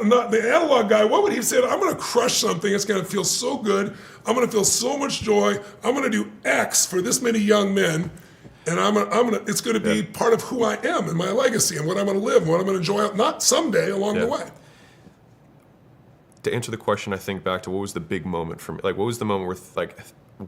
not the analog guy, what would he say? I'm going to crush something. It's going to feel so good. I'm going to feel so much joy. I'm going to do X for this many young men. And it's going to be part of who I am and my legacy and what I'm going to live and what I'm going to enjoy, not someday along the way. To answer the question, I think back to what was the big moment for me? Like, what was the moment where, like,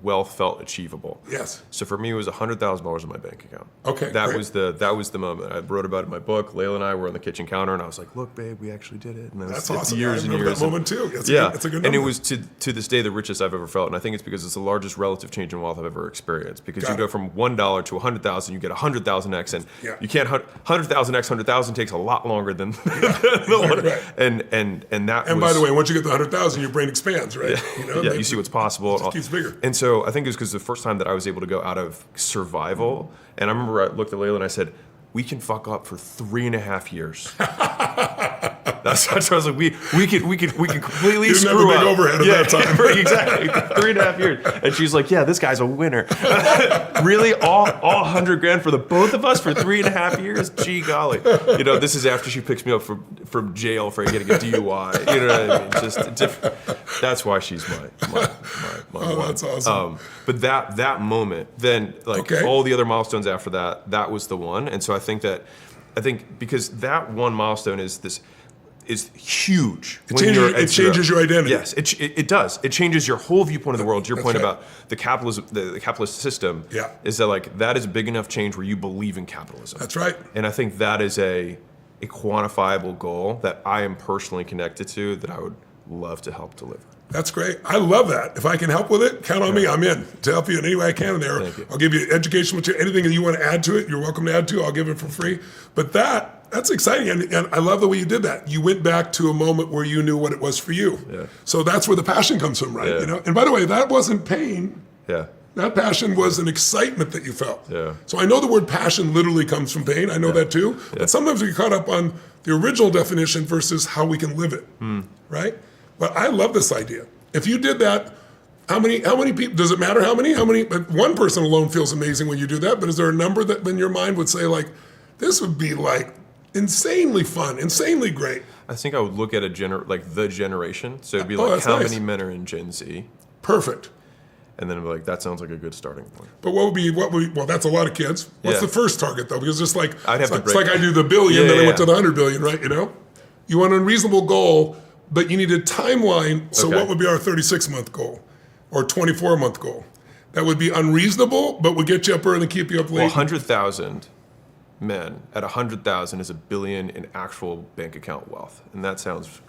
wealth felt achievable? Yes. So for me, it was $100,000 in my bank account. Okay, that great. was the moment. I wrote about it in my book. Leila and I were on the kitchen counter, and I was like, "Look, babe, we actually did it." And That's awesome. Years I remember and years. that moment too. It's a good number. And it was to this day the richest I've ever felt, and I think it's because it's the largest relative change in wealth I've ever experienced. Because you go from $1 to 100,000, you get 100,000x, and you can't 100,000x 100,000 takes a lot longer than the one. Right. And that. And by the way, once you get to 100,000, your brain expands, right? You see what's possible. It just keeps bigger. And so I think it was because the first time that I was able to go out of survival, and I remember I looked at Leila and I said, "We can fuck up for 3.5 years." That's what I was like. We can completely Didn't screw have a big up. overhead at that time. Exactly. 3.5 years. And she's like, "Yeah, this guy's a winner." Really, all 100 grand for the both of us for 3.5 years? Gee golly. This is after she picks me up from jail for getting a DUI. You know what I mean? Just different. That's why she's my Oh, one. that's awesome. But that moment, then all the other milestones after that was the one. And so I think because that one milestone is huge. It changes your identity. Yes, it does. It changes your whole viewpoint of the world. To your point about the capitalism, the capitalist system, is that that is a big enough change where you believe in capitalism. That's right. And I think that is a quantifiable goal that I am personally connected to, that I would love to help deliver. That's great. I love that. If I can help with it, count on me. I'm in to help you in any way I can in there. I'll give you education material. Anything that you want to add to it, you're welcome to add to. I'll give it for free. But that's exciting. And I love the way you did that. You went back to a moment where you knew what it was for you. Yeah. So that's where the passion comes from, right? Yeah. And by the way, that wasn't pain. Yeah. That passion was an excitement that you felt. Yeah. So I know the word passion literally comes from pain. I know that too. Yeah. But sometimes we get caught up on the original definition versus how we can live it, right? But I love this idea. If you did that, how many people, does it matter how many? But one person alone feels amazing when you do that, but is there a number that in your mind would say this would be insanely fun, insanely great? I think I would look at the generation. So it'd be how many men are in Gen Z? Perfect. And then it'd be that sounds like a good starting point. But well, that's a lot of kids. What's the first target though? Because it's like I do the billion, then I went to the 100 billion, right? You want an unreasonable goal, but you need a timeline. So what would be our 36-month goal or 24-month goal? That would be unreasonable, but would get you up early and keep you up late. Well, 100,000 men at 100,000 is $1 billion in actual bank account wealth, and that sounds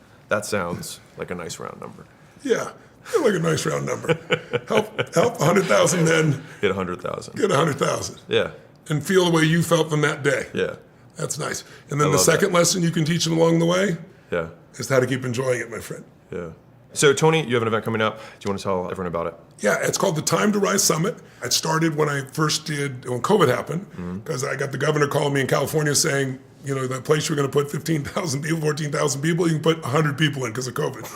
like a nice round number. Yeah, like a nice round number. Help 100,000 men get 100,000. Get 100,000. Yeah. And feel the way you felt from that day. Yeah. That's nice. And then the second lesson you can teach them along the way. Yeah. Is how to keep enjoying it, my friend. Yeah. So, Tony, you have an event coming up. Do you want to tell everyone about it? Yeah, it's called the Time to Rise Summit. It started when COVID happened, because I got the governor calling me in California saying, that place you're going to put 15,000 people, 14,000 people, you can put 100 people in because of COVID.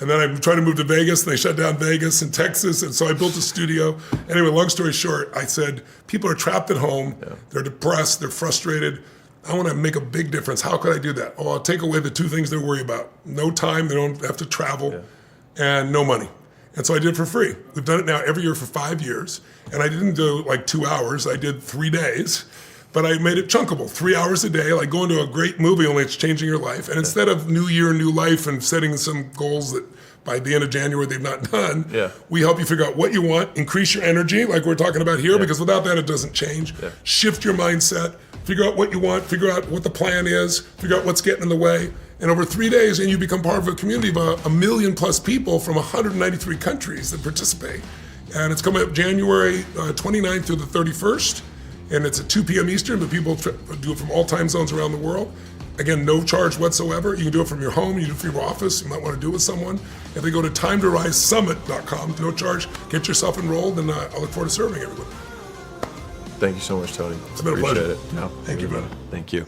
And then I tried to move to Vegas, and they shut down Vegas and Texas, and so I built a studio. Anyway, long story short, I said, people are trapped at home, they're depressed, they're frustrated. I want to make a big difference. How could I do that? Oh, I'll take away the two things they worry about. No time, they don't have to travel, and no money. And so I did it for free. We've done it now every year for 5 years. And I didn't do 2 hours, I did 3 days. But I made it chunkable, 3 hours a day, like going to a great movie, only it's changing your life. And instead of new year, new life, and setting some goals that by the end of January they've not done, we help you figure out what you want, increase your energy, like we're talking about here, because without that it doesn't change. Shift your mindset, figure out what you want, figure out what the plan is, figure out what's getting in the way. And over 3 days, and you become part of a community of a million plus people from 193 countries that participate. And it's coming up January 29th through the 31st. And it's at 2 p.m. Eastern, but people do it from all time zones around the world. Again, no charge whatsoever. You can do it from your home, you can do it from your office, you might want to do it with someone. If they go to timetorisesummit.com, no charge, get yourself enrolled, and I look forward to serving everyone. Thank you so much, Tony. It's been a pleasure. Appreciate it. Thank you, brother. Thank you.